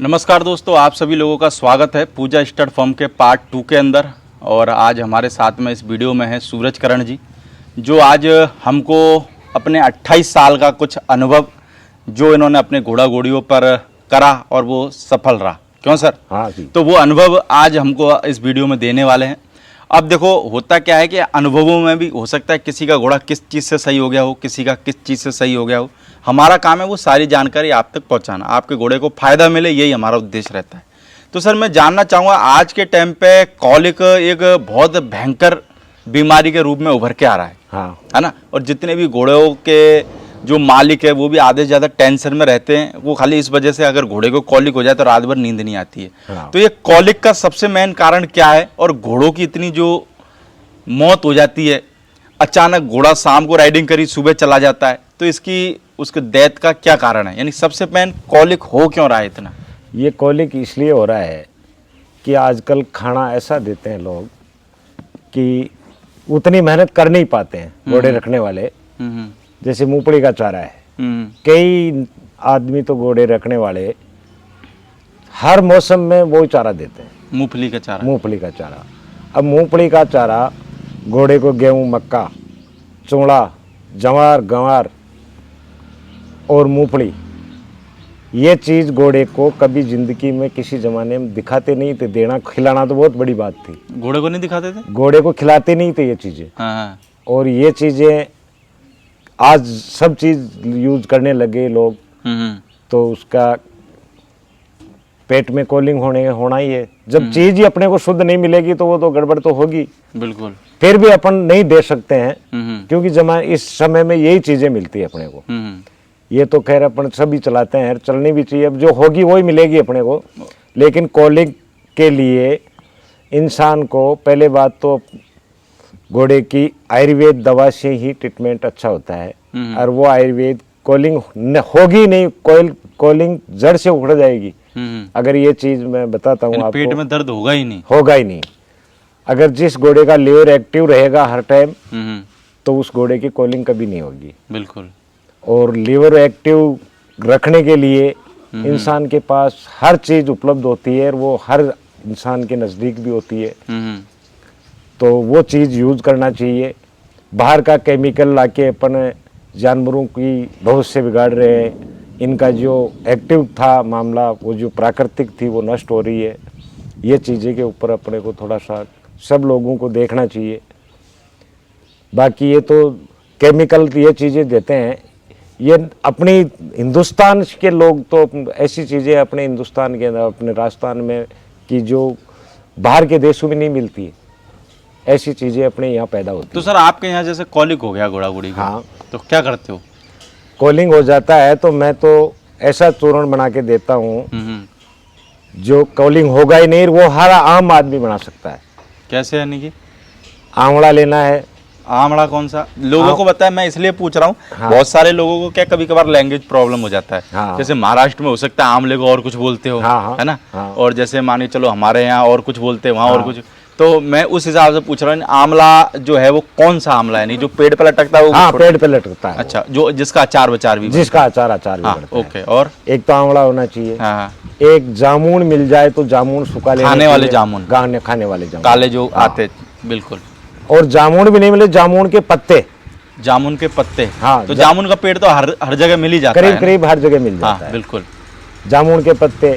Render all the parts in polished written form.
नमस्कार दोस्तों, आप सभी लोगों का स्वागत है पूजा स्टड फॉर्म के पार्ट 2 के अंदर। और आज हमारे साथ में इस वीडियो में है सूरज करण जी, जो आज हमको अपने 28 साल का कुछ अनुभव जो इन्होंने अपने घोड़ा घोड़ियों पर करा और वो सफल रहा। क्यों सर? हाँ जी। तो वो अनुभव आज हमको इस वीडियो में देने वाले हैं। अब देखो, होता क्या है कि अनुभवों में भी हो सकता है किसी का घोड़ा किस चीज़ से सही हो गया हो, किसी का किस चीज़ से सही हो गया हो। हमारा काम है वो सारी जानकारी आप तक पहुंचाना, आपके घोड़े को फ़ायदा मिले, यही हमारा उद्देश्य रहता है। तो सर, मैं जानना चाहूँगा, आज के टाइम पे कॉलिक एक बहुत भयंकर बीमारी के रूप में उभर के आ रहा है। हाँ। है ना? और जितने भी घोड़ों के जो मालिक है वो भी आधे से ज़्यादा टेंशन में रहते हैं। वो खाली इस वजह से अगर घोड़े को कॉलिक हो जाए तो रात भर नींद नहीं आती है। हाँ। तो ये कॉलिक का सबसे मेन कारण क्या है, और घोड़ों की इतनी जो मौत हो जाती है, अचानक घोड़ा शाम को राइडिंग करी सुबह चला जाता है, तो इसकी उसके डेथ का क्या कारण है? यानी सबसे मेन कॉलिक हो क्यों रहा है इतना? ये कॉलिक इसलिए हो रहा है कि आजकल खाना ऐसा देते हैं लोग कि उतनी मेहनत कर नहीं पाते हैं घोड़े रखने वाले। जैसे मूंगफली का चारा है, कई आदमी तो घोड़े रखने वाले हर मौसम में वो चारा देते हैं, मूंगफली का चारा। मूंगफली का चारा। अब मूंगफली का चारा घोड़े को गेहूं, मक्का, चूड़ा, जवार, गंवार और मूंगफली, ये चीज़ घोड़े को कभी जिंदगी में किसी ज़माने में दिखाते नहीं थे। देना खिलाना तो बहुत बड़ी बात थी। घोड़े को नहीं दिखाते थे? घोड़े को खिलाते नहीं थे ये चीज़ें। हाँ। और ये चीज़ें आज सब चीज़ यूज करने लगे लोग, तो उसका पेट में कॉलिंग होना ही है। जब चीज़ ही अपने को शुद्ध नहीं मिलेगी तो वो तो गड़बड़ तो होगी। बिल्कुल। फिर भी अपन नहीं दे सकते हैं, क्योंकि इस समय में यही चीज़ें मिलती है अपने को। ये तो खैर अपन सभी चलाते हैं, चलनी भी चाहिए। अब जो होगी वही मिलेगी अपने को। लेकिन कॉलिक के लिए इंसान को पहले बात तो घोड़े की आयुर्वेद दवा से ही ट्रीटमेंट अच्छा होता है। और वो आयुर्वेद कॉलिंग होगी नहीं, कॉलिंग जड़ से उखड़ जाएगी। अगर ये चीज मैं बताता हूँ आपको, पेट में दर्द होगा ही नहीं। अगर जिस घोड़े का लीवर एक्टिव रहेगा हर टाइम, तो उस घोड़े की कॉलिंग कभी नहीं होगी। बिल्कुल। और लीवर एक्टिव रखने के लिए इंसान के पास हर चीज उपलब्ध होती है, और वो हर इंसान के नजदीक भी होती है। तो वो चीज़ यूज करना चाहिए। बाहर का केमिकल लाके अपन जानवरों की बहुत से बिगाड़ रहे हैं। इनका जो एक्टिव था मामला, वो जो प्राकृतिक थी, वो नष्ट हो रही है। ये चीज़ें के ऊपर अपने को थोड़ा सा सब लोगों को देखना चाहिए। बाकी ये तो केमिकल ये चीज़ें देते हैं, ये अपनी हिंदुस्तान के लोग तो ऐसी चीज़ें अपने हिंदुस्तान के अंदर, अपने राजस्थान में की जो बाहर के देशों में नहीं मिलती है, ऐसी चीज़ें अपने यहाँ पैदा होती। तो सर, आपके यहाँ जैसे कॉलिक हो गया घोड़ा घोड़ी को, हाँ, तो क्या करते हो? कॉलिंग हो जाता है तो मैं तो ऐसा चूर्ण बना के देता हूँ जो कॉलिंग होगा ही नहीं, वो हर आम आदमी बना सकता है। कैसे? यानी कि आंवला लेना है। आमड़ा कौन सा? लोगों को बताया, मैं इसलिए पूछ रहा हूँ। हाँ। बहुत सारे लोगों को क्या कभी कभार लैंग्वेज प्रॉब्लम हो जाता है। हाँ। जैसे महाराष्ट्र में हो सकता है आमले को और कुछ बोलते हो। हाँ। है ना? हाँ। और जैसे मानिए चलो हमारे यहाँ और कुछ बोलते हैं, वहाँ हाँ। और कुछ। तो मैं उस हिसाब से पूछ रहा हूँ, आमला जो है वो कौन सा आमला है? नहीं, जो पेड़ पे लटकता है वो? हाँ, पेड़ पे लटकता है। अच्छा, जो जिसका अचार बचार भी जिसका अचार भी हाँ, बनता है। ओके। और एक तो आंवला होना चाहिए। हाँ। एक जामुन मिल जाए तो जामुन सुखा लेना, खाने वाले जामुन, खाने वाले जामुन, काले जो आते। बिल्कुल। और जामुन भी नहीं मिले, जामुन के पत्ते। जामुन के पत्ते। हाँ। तो जामुन का पेड़ तो हर जगह मिल ही जाता है। करीब हर जगह मिल जाता है। बिल्कुल। जामुन के पत्ते।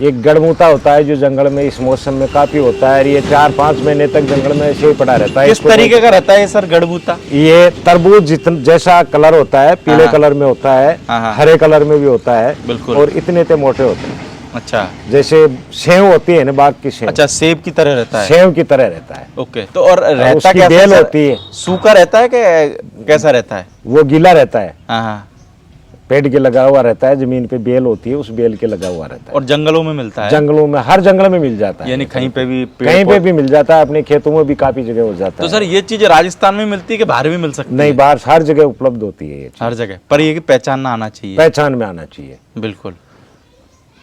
एक गड़मूता होता है जो जंगल में इस मौसम में काफी होता है। ये 4-5 महीने तक जंगल में ऐसे ही पड़ा रहता है। किस तरीके का रहता है सर गड़बूता? ये तरबूज जैसा कलर होता है, पीले कलर में होता है, हरे कलर में भी होता है। बिल्कुल। और इतने ते मोटे होते हैं। अच्छा। जैसे सेव होती है ना, बाग की सेव। अच्छा, सेब की तरह रहता है। सेव की तरह रहता है। ओके। तो और रहता क्या? बेल होती है। सूखा रहता है कि कैसा रहता है? वो गीला रहता है। हाँ। पेड़ के लगा हुआ रहता है, जमीन पे बेल होती है, उस बेल के लगा हुआ रहता है। और जंगलों में मिलता है? जंगलों में, हर जंगल में मिल जाता है। यानी कहीं पे भी मिल जाता है। अपने खेतों में भी काफी जगह हो जाता है। तो सर, ये चीजें राजस्थान में मिलती है कि बाहर भी मिल सकती है? नहीं, बाहर हर जगह उपलब्ध होती है ये चीज। हर जगह, पर ये पहचानना आना चाहिए। पहचान में आना चाहिए। बिल्कुल।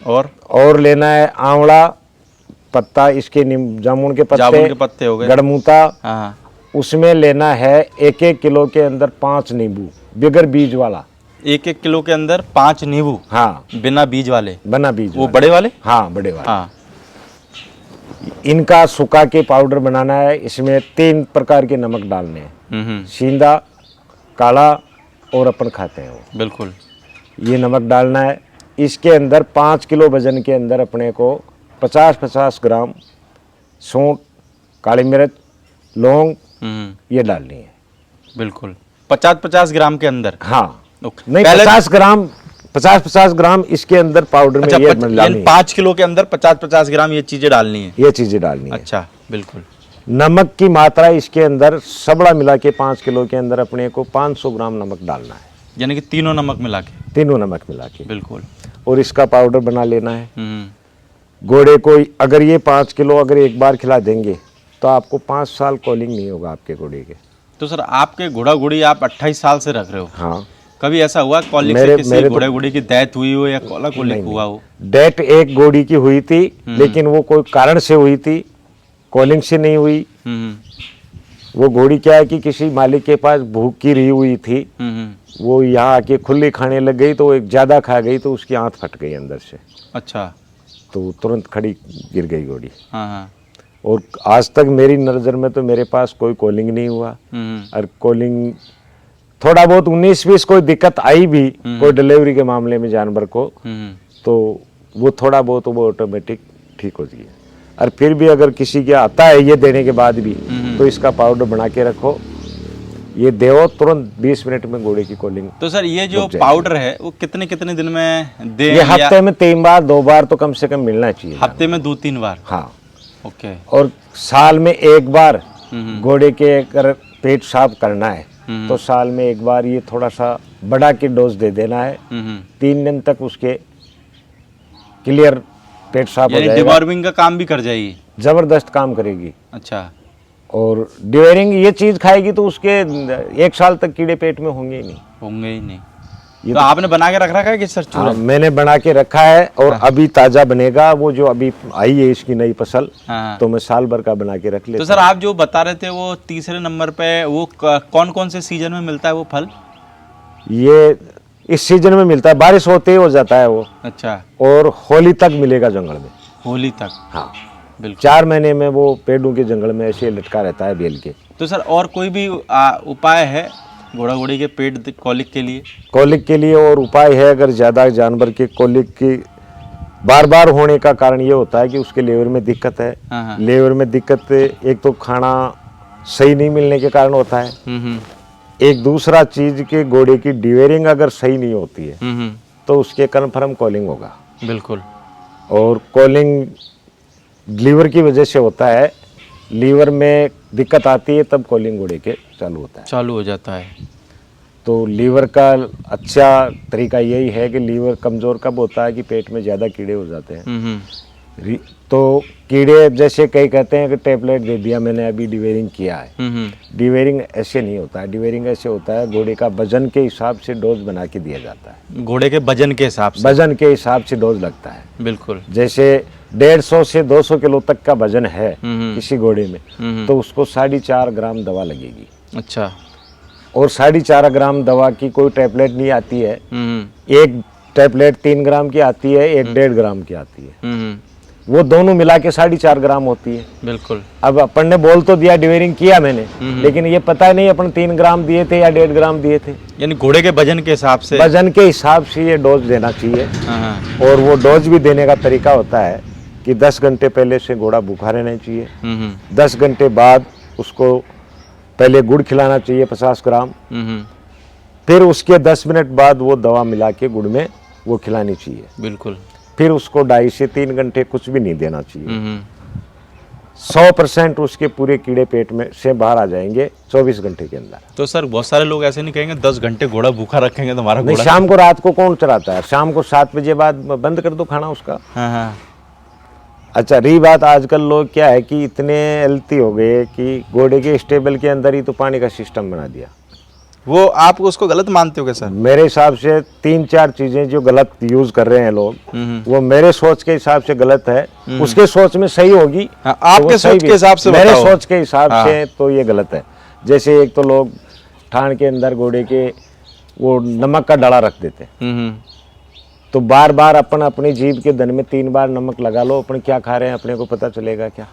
और लेना है आंवला पत्ता, इसके जामुन के पत्ते हो गए, गड़मूता। हाँ। उसमें लेना है 1-1 किलो के अंदर 5 नींबू, बगैर बीज वाला। 1-1 किलो के अंदर 5 नींबू, हाँ बिना बीज वाले, बना बीज वो वाले। बड़े वाले। हाँ बड़े वाले। हाँ। इनका सुखा के पाउडर बनाना है। इसमें 3 प्रकार के नमक डालने हैं, सींधा, काला और अपन खाते हैं वो। बिल्कुल। ये नमक डालना है। इसके अंदर 5 किलो वजन के अंदर अपने को 50-50 ग्राम सूंठ, काली मिर्च, लौंग ये डालनी है। बिल्कुल 50-50 ग्राम के अंदर। हाँ ओके। नहीं, 50-50 ग्राम इसके अंदर पाउडर में अच्छा, ये डालनी है। 5 किलो के अंदर 50-50 ग्राम ये चीजें डालनी है। ये चीजें डालनी है। अच्छा, बिल्कुल। नमक की मात्रा इसके अंदर सबड़ा मिला के 5 किलो के अंदर अपने को 500 ग्राम नमक डालना है, यानी कि तीनों नमक मिला के। तीनों नमक मिला के। बिल्कुल। और इसका पाउडर बना लेना है। घोड़े को अगर ये 5 किलो अगर एक बार खिला देंगे तो आपको 5 साल कॉलिंग नहीं होगा आपके घोड़े के। तो सर आपके घोड़ा घोड़ी आप 28 साल से रख रहे हो। हाँ। कभी ऐसा हुआ कॉलिंग से किसी घोड़े घोड़ी की डेथ हुई हो या कॉलिंग हुआ हो? डेथ एक घोड़ी की हुई थी, लेकिन वो कोई कारण से हुई थी, कॉलिंग से नहीं हुई। वो घोड़ी क्या है कि किसी मालिक के पास भूखी रही हुई थी, वो यहाँ आके खुली खाने लग गई तो वो एक ज्यादा खा गई तो उसकी आंत फट गई अंदर से। अच्छा। तो तुरंत खड़ी गिर गई घोड़ी। हाँ। और आज तक मेरी नज़र में तो मेरे पास कोई कॉलिंग नहीं हुआ। और कॉलिंग थोड़ा बहुत 19-20 कोई दिक्कत आई भी कोई डिलीवरी के मामले में जानवर को, तो वो थोड़ा बहुत वो ऑटोमेटिक ठीक हो गई। और फिर भी अगर किसी के आता है ये देने के बाद भी, तो इसका पाउडर बना के रखो, ये देवो, तुरंत 20 मिनट में घोड़े की कॉलिंग। तो सर ये जो पाउडर है वो कितने कितने दिन में दे? ये हफ्ते में 3 बार 2 बार तो कम से कम मिलना चाहिए। हफ्ते में 2-3 बार? हाँ। ओके। और साल में 1 बार घोड़े के अगर पेट साफ करना है तो साल में 1 बार ये थोड़ा सा बड़ा की डोज दे देना है। 3 दिन तक उसके क्लियर पेट साफ हो जाएगा। डिवॉर्मिंग का काम भी कर जाएगी? जबरदस्त काम करेगी। अच्छा। और डिवेरिंग ये चीज खाएगी तो उसके 1 साल तक कीड़े पेट में होंगे ही नहीं। होंगे ही नहीं। ये तो आपने बना के रख रखा है कि सर चूरा? मैंने बना के रखा है और अभी ताजा बनेगा। वो जो अभी आई है इसकी नई फसल, तो मैं साल भर का बना के रख लेता। तो सर आप जो बता रहे थे वो तीसरे नंबर पे वो कौन कौन से सीजन में मिलता है वो फल? ये इस सीजन में मिलता है, बारिश होते ही हो जाता है वो। अच्छा। और होली तक मिलेगा जंगल में। होली तक? हाँ बिल्कुल। 4 महीने में वो पेड़ों के जंगल में ऐसे लटका रहता है बेल के। तो सर और कोई भी उपाय है घोड़ा घोड़ी के पेट कॉलिक के लिए? कॉलिक के लिए और उपाय है, अगर ज़्यादा जानवर के कॉलिक की बार बार होने का कारण ये होता है कि उसके लीवर में दिक्कत है। लीवर में दिक्कत एक तो खाना सही नहीं मिलने के कारण होता है। एक दूसरा चीज के घोड़े की डिवेरिंग अगर सही नहीं होती है तो उसके कन्फर्म कॉलिंग होगा। बिल्कुल। और कॉलिंग लीवर की वजह से होता है, लीवर में दिक्कत आती है तब कॉलिंग घोड़े के चालू होता है, चालू हो जाता है। तो लीवर का अच्छा तरीका यही है कि लीवर कमज़ोर कब होता है कि पेट में ज़्यादा कीड़े हो जाते हैं। तो कीड़े जैसे कई कहते हैं कि टैबलेट दे दिया मैंने अभी डिवेरिंग किया है। डिवेरिंग ऐसे नहीं होता है। डिवेरिंग ऐसे होता है घोड़े का वजन के हिसाब से डोज बना के दिया जाता है। घोड़े के वजन के हिसाब से? वजन के हिसाब से डोज लगता है। बिल्कुल। जैसे 150 से 200 किलो तक का वजन है किसी घोड़े में, तो उसको 4.5 ग्राम दवा लगेगी। अच्छा। और 4.5 ग्राम दवा की कोई टैबलेट नहीं आती है। एक टैबलेट 3 ग्राम की आती है, एक 1.5 ग्राम की आती है। वो दोनों मिला के 4.5 ग्राम होती है। बिल्कुल। अब अपन ने बोल तो दिया डिवेरिंग किया मैंने, लेकिन ये पता नहीं अपन 3 ग्राम दिए थे या 1.5 ग्राम दिए थे। यानी घोड़े के वजन के हिसाब से? वजन के हिसाब से ये डोज देना चाहिए। और वो डोज भी देने का तरीका होता है कि 10 घंटे पहले से घोड़ा भूखा रहना चाहिए। 10 घंटे बाद उसको पहले गुड़ खिलाना चाहिए 50 ग्राम। फिर उसके 10 मिनट बाद वो दवा मिला के गुड़ में वो खिलानी चाहिए। बिल्कुल। फिर उसको 2.5 से 3 घंटे कुछ भी नहीं देना चाहिए। 100% उसके पूरे कीड़े पेट में से बाहर आ जाएंगे 24 घंटे के अंदर। तो सर बहुत सारे लोग ऐसे नहीं कहेंगे 10 घंटे घोड़ा भूखा रखेंगे तो हमारा घोड़ा? शाम को रात को कौन चराता है? शाम को 7 बजे बाद बंद कर दो खाना उसका। हाँ। अच्छा, रही बात आजकल लोग क्या है कि इतने हेल्थी हो गए कि घोड़े के स्टेबल के अंदर ही तो पानी का सिस्टम बना दिया। वो आप उसको गलत मानते हो क्या सर? मेरे हिसाब से 3-4 चीजें जो गलत यूज कर रहे हैं लोग, वो मेरे सोच के हिसाब से गलत है। उसके सोच में सही होगी। आपके सोच के हिसाब से? मेरे सोच के हिसाब से तो ये गलत है। जैसे एक तो लोग ठाण के अंदर घोड़े के वो नमक का डला रख देते हैं। तो बार बार अपन अपनी जीभ के दन में 3 बार नमक लगा लो, अपन क्या खा रहे हैं अपने को पता चलेगा क्या?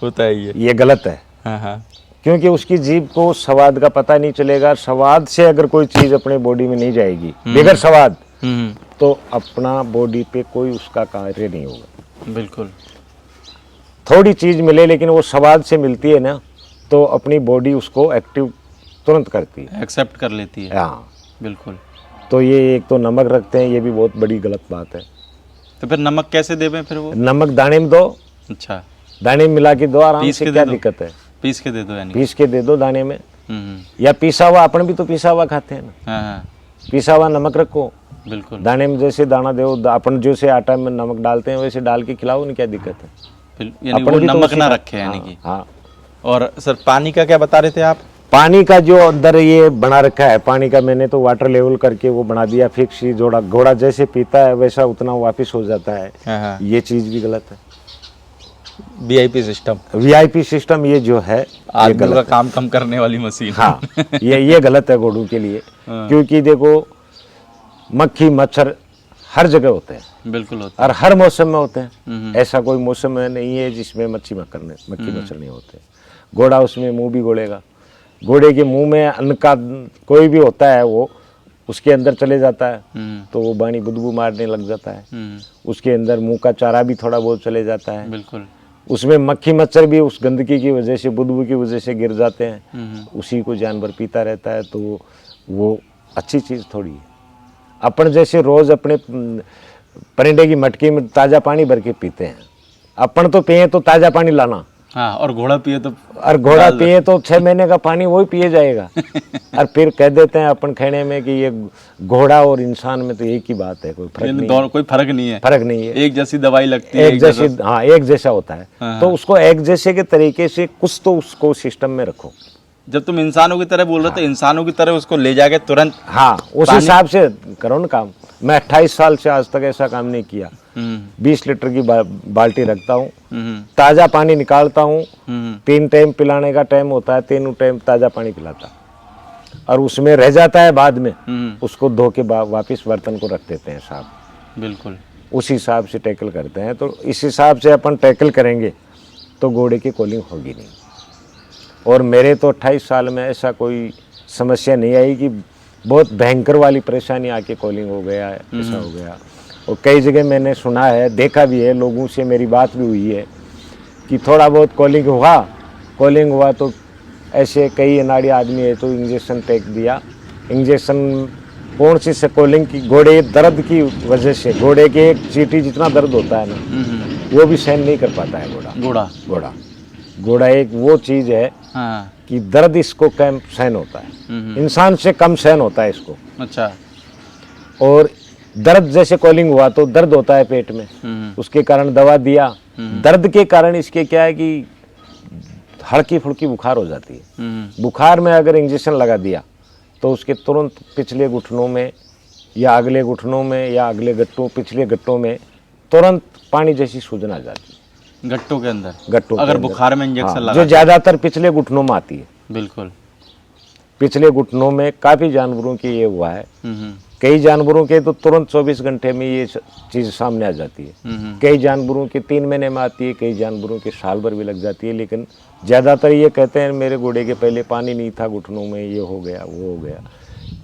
होता है ये गलत है। हाँ हाँ क्योंकि उसकी जीभ को स्वाद का पता नहीं चलेगा। स्वाद से अगर कोई चीज अपने बॉडी में नहीं जाएगी बगैर स्वाद, तो अपना बॉडी पे कोई उसका कार्य नहीं होगा। बिल्कुल। थोड़ी चीज मिले लेकिन वो स्वाद से मिलती है ना, तो अपनी बॉडी उसको एक्टिव तुरंत करती है, एक्सेप्ट कर लेती है। हाँ बिल्कुल। तो ये एक तो नमक रखते हैं, ये भी बहुत बड़ी गलत बात है। तो फिर नमक कैसे देवें फिर वो? नमक दाने में दो, अच्छा, दाने में मिला के दो आराम पीस से, के क्या दे दो? दिक्कत है? पीस के दे दो यानी? पीस के दे दो दाने में, हम्म, या पिसा हुआ, अपन भी तो पिसा हुआ खाते हैं ना। हाँ हाँ पिसा हुआ नमक रखो बिल्कुल। दाने में, जैसे दाना दो, अपन जैसे आटा में नमक डालते हैं वैसे डाल के खिलाओ, नहीं क्या दिक्कत है? यानी अपन वो भी तो नमक उसी ना का- रखे यानी कि। हाँ। और सर पानी का क्या बता रहे थे आप? पानी का जो अंदर ये बना रखा है, पानी का मैंने तो वाटर लेवल करके वो बना दिया फिक्स ही। घोड़ा जैसे पीता है वैसा उतना वापस हो जाता है। हाँ हाँ ये चीज भी गलत है। VIP सिस्टम, VIP सिस्टम ये जो है, ये आदमी का गलत है। काम कम करने वाली मशीन। हाँ, ये गलत है घोड़ों के लिए। क्योंकि देखो मक्खी मच्छर हर जगह होते हैं बिल्कुल होता और हर मौसम में होते हैं। ऐसा कोई मौसम नहीं है जिसमें मक्खी मच्छर नहीं होते। घोड़ा उसमें मुंह भी गोड़ेगा, घोड़े के मुंह में अन्न का कोई भी होता है वो उसके अंदर चले जाता है, तो वो बाणी बदबू मारने लग जाता है। उसके अंदर मुंह का चारा भी थोड़ा बहुत चले जाता है। बिल्कुल। उसमें मक्खी मच्छर भी उस गंदगी की वजह से, बदबू की वजह से गिर जाते हैं। उसी को जानवर पीता रहता है, तो वो अच्छी चीज़ थोड़ी है। अपन जैसे रोज़ अपने परिंदे की मटकी में ताज़ा पानी भर के पीते हैं, अपन तो पिए तो ताज़ा पानी लाना, हाँ, और घोड़ा पिए तो, और घोड़ा पिए तो 6 महीने का पानी वही पिए जाएगा। और फिर कह देते हैं अपन खेने में कि ये घोड़ा और इंसान में तो एक ही बात है, कोई फर्क नहीं है। कोई फर्क नहीं है, फर्क नहीं है, एक जैसी दवाई लगती है, एक जैसी, हाँ एक जैसा होता है। हाँ। तो उसको एक जैसे के तरीके से कुछ तो उसको सिस्टम में रखो। जब तुम इंसानों की तरह बोल रहे हो तो इंसानों की तरह उसको ले जाके तुरंत, हाँ उस हिसाब से करो ना काम। मैं 28 साल से आज तक ऐसा काम नहीं किया। 20 लीटर की बाल्टी रखता हूँ, ताज़ा पानी निकालता हूँ, 3 टाइम पिलाने का टाइम होता है, 3 टाइम ताज़ा पानी पिलाता, और उसमें रह जाता है बाद में, उसको धो के वापस बर्तन को रख देते हैं साफ। बिल्कुल उस हिसाब से टैकल करते हैं। तो इस हिसाब से अपन टैकल करेंगे तो घोड़े की कॉलिंग होगी नहीं। और मेरे तो 28 साल में ऐसा कोई समस्या नहीं आई कि बहुत भयंकर वाली परेशानी आके कॉलिंग हो गया, ऐसा हो गया। और कई जगह मैंने सुना है, देखा भी है, लोगों से मेरी बात भी हुई है कि थोड़ा बहुत कॉलिंग हुआ तो ऐसे कई अनाड़ी आदमी है तो इंजेक्शन टेक दिया। इंजेक्शन कौन सी से कॉलिंग की? घोड़े दर्द की वजह से, घोड़े के एक चींटी जितना दर्द होता है ना, वो भी सहन नहीं कर पाता है घोड़ा एक वो चीज़ है हाँ। कि दर्द इसको कम सहन होता है, इंसान से कम सहन होता है इसको। अच्छा। और दर्द जैसे कॉलिंग हुआ तो दर्द होता है पेट में, उसके कारण दवा दिया। दर्द के कारण इसके क्या है कि हल्की फुल्की बुखार हो जाती है। बुखार में अगर इंजेक्शन लगा दिया तो उसके तुरंत पिछले घुटनों में या अगले घुटनों में या अगले पिछले गट्टों में तुरंत पानी जैसी सूजन आ जाती है। गट्टों के अंदर अगर बुखार में इंजेक्शन लगा, जो ज्यादातर पिछले घुटनों में आती है। बिल्कुल। पिछले घुटनों में काफी जानवरों की ये हुआ है। कई जानवरों के तो तुरंत 24 घंटे में ये चीज सामने आ जाती है। कई जानवरों के 3 महीने में आती है, कई जानवरों के साल भर भी लग जाती है। लेकिन ज्यादातर ये कहते हैं मेरे घोड़े के पहले पानी नहीं था घुटनों में, ये हो गया वो हो गया।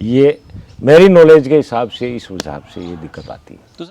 ये मेरी नॉलेज के हिसाब से, इस हिसाब से ये दिक्कत आती है।